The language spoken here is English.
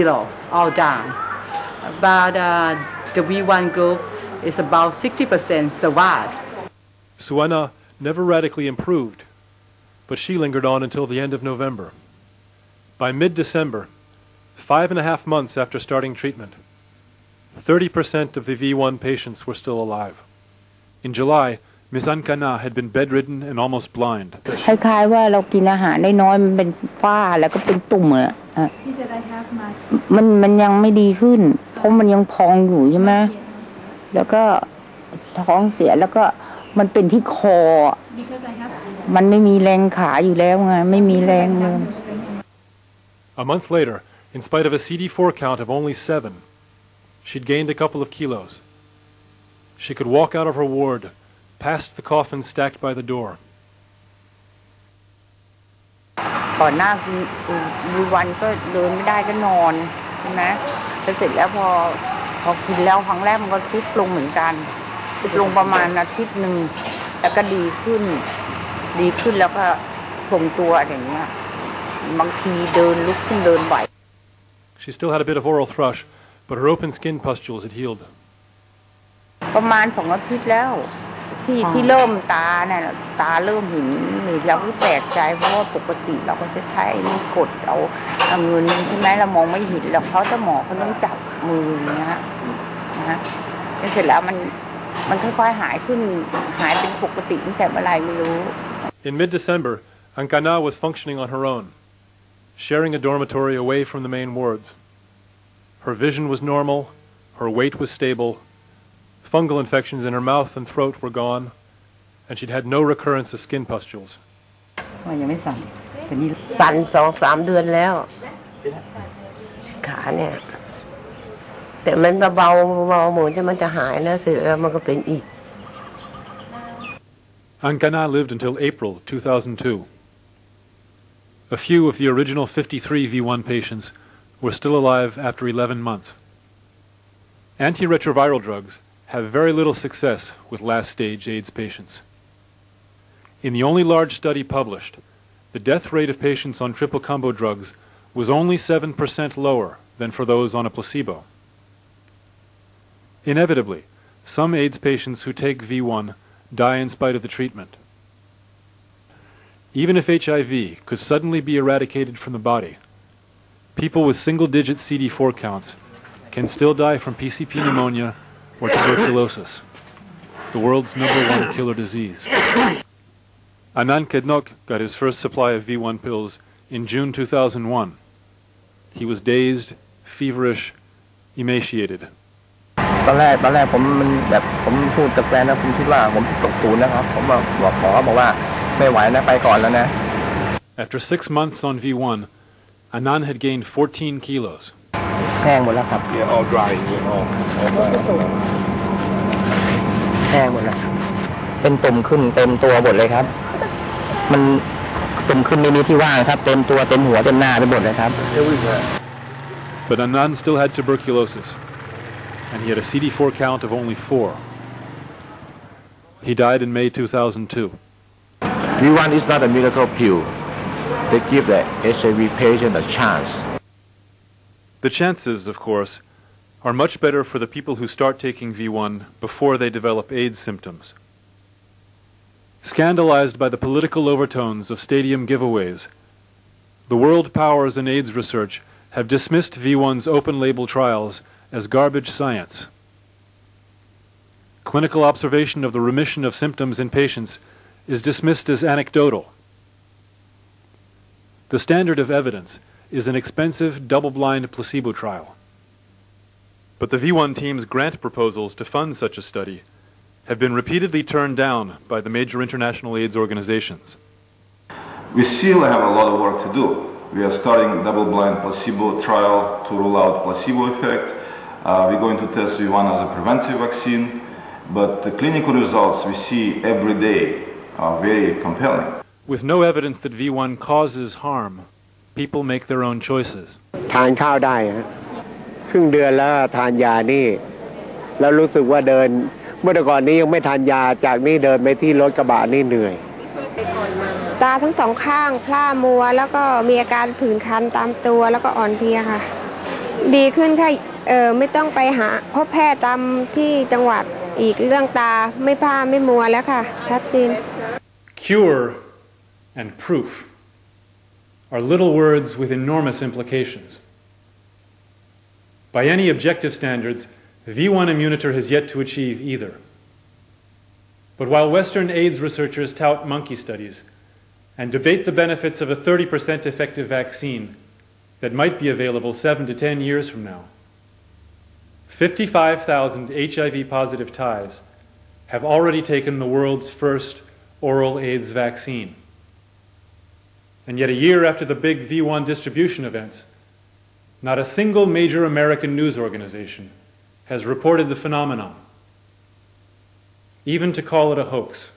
all down. But the V1 group is about 60% survive. Suana never radically improved, but she lingered on until the end of November. By mid-December, 5.5 months after starting treatment, 30% of the V1 patients were still alive. In July, Ms. Ankana had been bedridden and almost blind. คล้ายๆว่าเรากินอาหารได้น้อยมันเป็นฝ้าแล้วก็เป็นตุ่มอ่ะมันยังไม่ดีขึ้นเพราะมันยังพองอยู่ใช่ไหมแล้วก็ท้องเสียแล้วก็มันเป็นที่คอมันไม่มีแรงขาอยู่แล้วไงไม่มีแรงเลย A month later, in spite of a CD4 count of only 7, she'd gained a couple of kilos. She could walk out of her ward, past the coffins stacked by the door. ก่อนหน้ามีวันก็เดินไม่ได้ก็นอนใช่ไหมแล้วเสร็จแล้วพอกินแล้วครั้งแรกมันก็ทรุดลงเหมือนกันทรุดลงประมาณอาทิตย์หนึ่งแล้วก็ดีขึ้นแล้วก็ทรงตัวอย่างเงี้ยบางทีเดินลุกขึ้นเดินไหว She still had a bit of oral thrush, but her open skin pustules had healed. ประมาณ2 อาทิตย์แล้วที่เริ่มตาเนี่ยตาเริ่มเห็นเราก็แปลกใจเพราะว่าปกติเราก็จะใช้นี่กดเอาเงินใช่ไหมเรามองไม่เห็นแล้วเพราะหมอเขาต้องจับมืออย่างเงี้ยนะฮะเสร็จแล้วมันค่อยๆหายขึ้นหายเป็นปกติตั้งแต่เมื่อไรไม่รู้ In mid-December, Ankana was functioning on her own, sharing a dormitory away from the main wards. Her vision was normal, her weight was stable, fungal infections in her mouth and throat were gone, and she'd had no recurrence of skin pustules. ยังไม่สั่นแต่นี่ สั่น2-3 เดือนแล้วขาเนี่ยแต่มันเบาเหมือนมันจะหายแล้วเสร็จแล้วมันก็เป็นอีก Ankana lived until April 2002. A few of the original 53 V1 patients were still alive after 11 months. Antiretroviral drugs have very little success with last-stage AIDS patients. In the only large study published, the death rate of patients on triple combo drugs was only 7% lower than for those on a placebo. Inevitably, some AIDS patients who take V1 die in spite of the treatment. Even if HIV could suddenly be eradicated from the body, people with single-digit CD4 counts can still die from PCP pneumonia or tuberculosis, the world's #1 killer disease. Anand Kednok got his first supply of V1 pills in June 2001. He was dazed, feverish, emaciated. ตอนแรกผมพูดกับแฟนนะผมคิดว่าผมตกศูนย์นะครับผมบอกหมอบอกว่าไม่ไหวนะไปก่อนแล้วนะ After 6 months on V1, Anand had gained 14 kilos. แห้งหมดแล้วครับ all dry แห้งหมดแล้วเป็นตุ่มขึ้นเต็มตัวหมดเลยครับมันตุ่มขึ้นไม่มีที่ว่างครับเต็มตัวเต็มหัวเต็มหน้าไปหมดเลยครับ But Anand still had tuberculosis, and he had a CD4 count of only 4. He died in May 2002. V1 is not a miracle pill. They give the HIV patient a chance. The chances, of course, are much better for the people who start taking V1 before they develop AIDS symptoms. Scandalized by the political overtones of stadium giveaways, the world powers in AIDS research have dismissed V1's open-label trials as garbage science. Clinical observation of the remission of symptoms in patients is dismissed as anecdotal. The standard of evidence is an expensive double-blind placebo trial. But the V1 team's grant proposals to fund such a study have been repeatedly turned down by the major international AIDS organizations. We still have a lot of work to do. We are starting double-blind placebo trial to rule out placebo effect. We're going to test V1 as a preventive vaccine, but the clinical results we see every day are very compelling. With no evidence that V1 causes harm, people make their own choices. ทานข้าวได้ฮะครึ่งเดือนแล้วทานยานี่แล้วรู้สึกว่าเดินเมื่อก่อนนี้ยังไม่ทานยาจากนี้เดินไปที่รถกระบะนี่เหนื่อย ตาทั้ง 2 ข้างพร่ามัวแล้วก็มีอาการผื่นคันตามตัวแล้วก็อ่อนเพลียค่ะ ดีขึ้นค่ะไม่ต้องไปหาพบแพทย์ตามที่จังหวัดอีกเรื่องตาไม่พร่าไม่มัวแล้วค่ะชัดเจน Cure and proof are little words with enormous implications. By any objective standards, V1 Immunitor has yet to achieve either. But while Western AIDS researchers tout monkey studies and debate the benefits of a 30% effective vaccine that might be available 7 to 10 years from now, 55,000 HIV-positive Thais have already taken the world's first oral AIDS vaccine. And yet a year after the big V1 distribution events, not a single major American news organization has reported the phenomenon, even to call it a hoax.